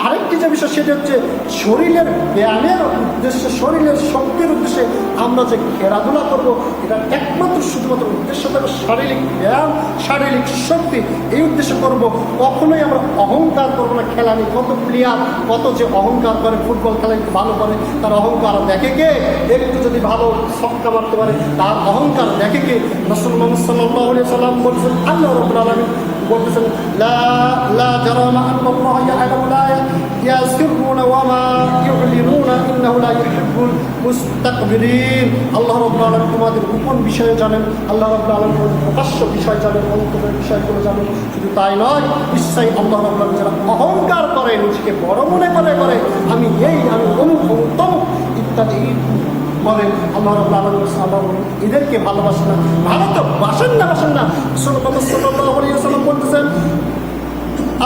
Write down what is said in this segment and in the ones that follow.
আরেকটি যে বিষয় সেটা হচ্ছে শরীরের ব্যায়ামের উদ্দেশ্যে, শরীরের শক্তির উদ্দেশ্যে আমরা যে খেলাধুলা করব, এটা একমাত্র শুধুমাত্র উদ্দেশ্য থাকবে শারীরিক ব্যায়াম, শারীরিক শক্তি, এই উদ্দেশ্যে করব। কখনোই আমরা অহংকার করবো না। খেলা নিয়ে কত প্লেয়ার, কত যে অহংকার করে, ফুটবল খেলা ভালো করে, তার অহংকার দেখে কে? একটু যদি ভালো ছক্কা মারতে পারে তার অহংকার দেখে কে? রাসূল মুহাম্মদ সাল্লাল্লাহু আলাইহি ওয়াসাল্লাম বলেছেন, আল্লাহ রাব্বুল আলামিন বলতেছেন, লা জারামা আন্নাল্লাহ ইয়া'লামু লা ইয়াসিরুনা ওয়া মা ইউ'লিনুনা ইন্নাহু লা ইউহিব্বুল মুস্তাকবিরিন। আল্লাহ রাব্বুল আলামিন তোমাদের গোপন বিষয়ে জানেন, আল্লাহ রাব্বুল আলামিন প্রকাশ্য বিষয় জানেন, অন্তরের বিষয়গুলো জানেন। শুধু তাই নয়, নিশ্চয়ই আল্লাহ রাব্বুল আলামিন যারা অহংকার করে, নিজেকে বড় মনে করে আমি এই, আমি অমুক তমুক ইত্যাদি বলেন, আল্লাহ রাব্বুল আলামিন এদেরকে ভালোবাসেন না। ভালো তো বাসেন না। রাসূলুল্লাহ সাল্লাল্লাহু আলাইহি ওয়াসাল্লাম বলতেছেন,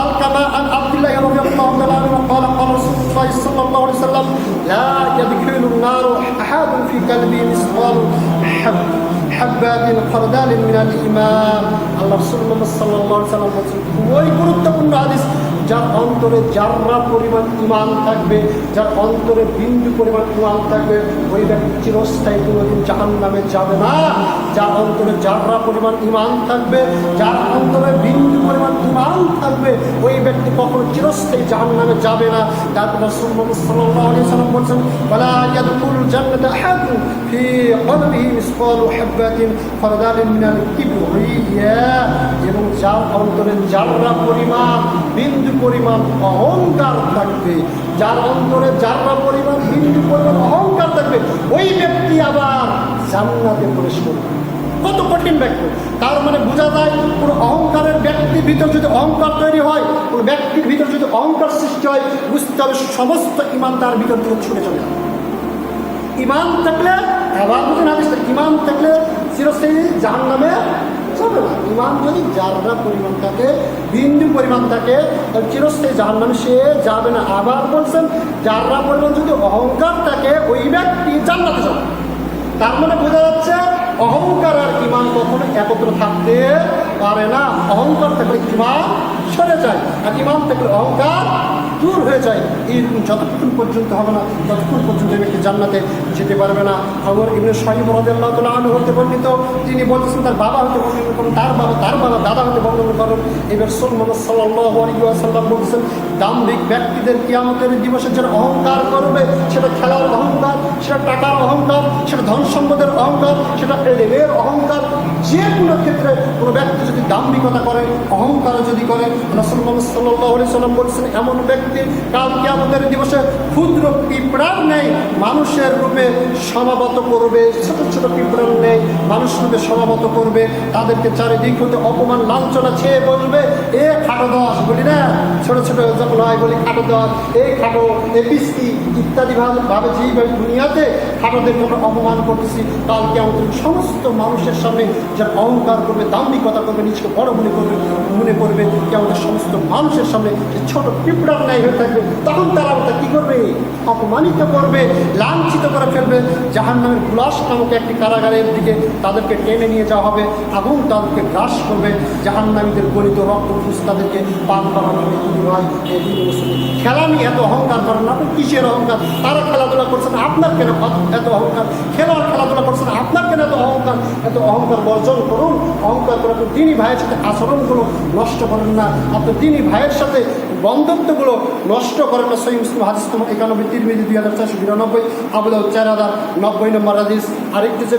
الكما عن عبد الله رضي الله تعالى عنه قال قال رسول الله صلى الله عليه وسلم لا يدخل النار احد في قلبه مثقال حبات خردل من الايمان। আল্লাহ রাসূলুল্লাহ সাল্লাল্লাহু আলাইহি ওয়াসাল্লাম বলেছেন, ওই গুরুত্বপূর্ণ হাদিস, যার অন্তরে যাররা পরিমাণ ঈমান থাকবে, যার অন্তরে বিন্দু পরিমাণ ঈমান থাকবে, ওই ব্যক্তি চিরস্থায়ী কোনোদিন জাহান্নামে যাবে না। যার অন্তরে যাররা পরিমাণ ঈমান থাকবে, যার অন্তরে বিন্দু পরিমাণ ঈমান থাকবে, ওই ব্যক্তি কখনো চিরস্থায়ী জাহান্নামে যাবে না। তারপর রাসূলুল্লাহ সাল্লাল্লাহু আলাইহি ওয়াসাল্লাম বলেছেন, ওয়ালা ইয়াদখুলুল জান্নাতা আহাদুন ফি কলবিহি মিসকালু হাববাতিন খারদালিন মিনাল কিবরিয়া। এবং যার অন্তরে যাররা পরিমাণ বিন্দু পরিমাণ অহংকার থাকবে, যার অন্তরে যাররা পরিমাণ বিন্দু পরিমাণ অহংকার থাকবে, ওই ব্যক্তি আবার জান্নাতে প্রবেশ করবে। কত কঠিন ব্যক্তি! তার মানে বোঝা যায়, কোনো অহংকারের ব্যক্তির ভিতর যদি অহংকার তৈরি হয়, কোনো ব্যক্তির ভিতর যদি অহংকার সৃষ্টি হয়, বুঝতে হবে সমস্ত ঈমান তার ভিতর থেকে ছুটে চলে যাবে। ঈমান থাকলে আবার বুঝুন হাদিস, ঈমান থাকলে চিরস্থায়ী জাহান্নামে যাবে না। ঈমান যদি যাররা পরিমাণ থাকে, বিন্দু পরিমাণ থাকে, চিরস্থায়ী জাহান্নামে সে যাবে না। আবার বলছেন, যাররা পরিমাণ যদি অহংকার থাকে, ওই ব্যক্তি জান্নাতে যাবে। তার মানে বোঝা যাচ্ছে অহংকার আর ঈমান কখনো একত্র থাকতে পারে না। অহংকার থাকলে ঈমান সরে যায়, আর ঈমান থাকলে অহংকার দূর হয়ে যায়। এরকম যতক্ষণ পর্যন্ত হবে না, ততক্ষণ পর্যন্ত ব্যক্তি জান্নাতে যেতে পারবে না। ওমর ইবনে শাইব রাদিয়াল্লাহু তাআলা আনহু হতে বর্ণিত, তিনি বলতেছেন তার বাবা হতে বর্ণনা করেন, তার বাবা দাদা হতে বর্ণনা করেন। এবার রাসূলুল্লাহ সাল্লাল্লাহু আলাইহি ওয়াসাল্লাম বলছেন, দাম্ভিক ব্যক্তিদের কিয়ামতের দিবসে যারা অহংকার করবে, সেটা খেলার অহংকার, সেটা টাকার অহংকার, সেটা ধন সম্পদের অহংকার, সেটা এলেমের অহংকার, যে কোনো ক্ষেত্রে কোনো ব্যক্তি যদি দাম্ভিকতা করে, অহংকার যদি করে, রাসূলুল্লাহ সাল্লাল্লাহু আলাইহি ওয়াসাল্লাম বলছেন, এমন ব্যক্তি কাল কিয়ামতের দিবসে ক্ষুদ্র পিঁপড়ার ন্যায় মানুষের রূপে সমাবত করবে। ছোট ছোট পিঁপড়ার ন্যায় মানুষ রূপে সমাবত করবে, তাদেরকে চারিদিক হতে অপমান লাঞ্ছনা ছেয়ে বলবে, এ খাটো দশ, বলি না ছোট ছোট যখন হয় বলি খাটো দশ, এই খাটো, এ পিস্তি ইত্যাদি ভাবে যেইভাবে দুনিয়াতে খাটোদেরকে আমরা অপমান করতেছি, কাল কিয়ামতের সমস্ত মানুষের সামনে যারা অহংকার করবে, দাম্ভিকতা করবে, নিজেকে বড় মনে করবে, কিয়ামতের সমস্ত মানুষের সামনে যে ছোট পিঁপড়ার ন্যায় হয়ে থাকবে, তখন তারা কি করবে? অপমানিত করবে, লাঞ্ছিত করে ফেলবে। জাহান্নামের গুলাস নামক একটি কারাগারের দিকে তাদেরকে টেনে নিয়ে যাওয়া হবে, আগুন তাদেরকে গ্রাস করবে, জাহান্নামীদের গলিত রক্ত ফুস তাদেরকে পান করানো হবে। খেলা নিয়ে এত অহংকার করেন না, আপনি কিসের অহংকার? তারা খেলাধুলা করছেন, আপনার কেন এত অহংকার? খেলোয়াড় খেলাধুলা করছেন, আপনার কেন এত অহংকার? এত অহংকার বর্জন করুন। অহংকার করে আপনি দিনী ভাইয়ের সাথে আচরণগুলো নষ্ট করেন না, আপনি দিনী ভাইয়ের সাথে বন্ধুত্বগুলো নষ্ট করেন না। সহিহ মুসলিম হাদিস নম্বর 91, তিরমিজি 2492, আবু দাউদ 4090 নম্বর হাদিস। আরেকটি যে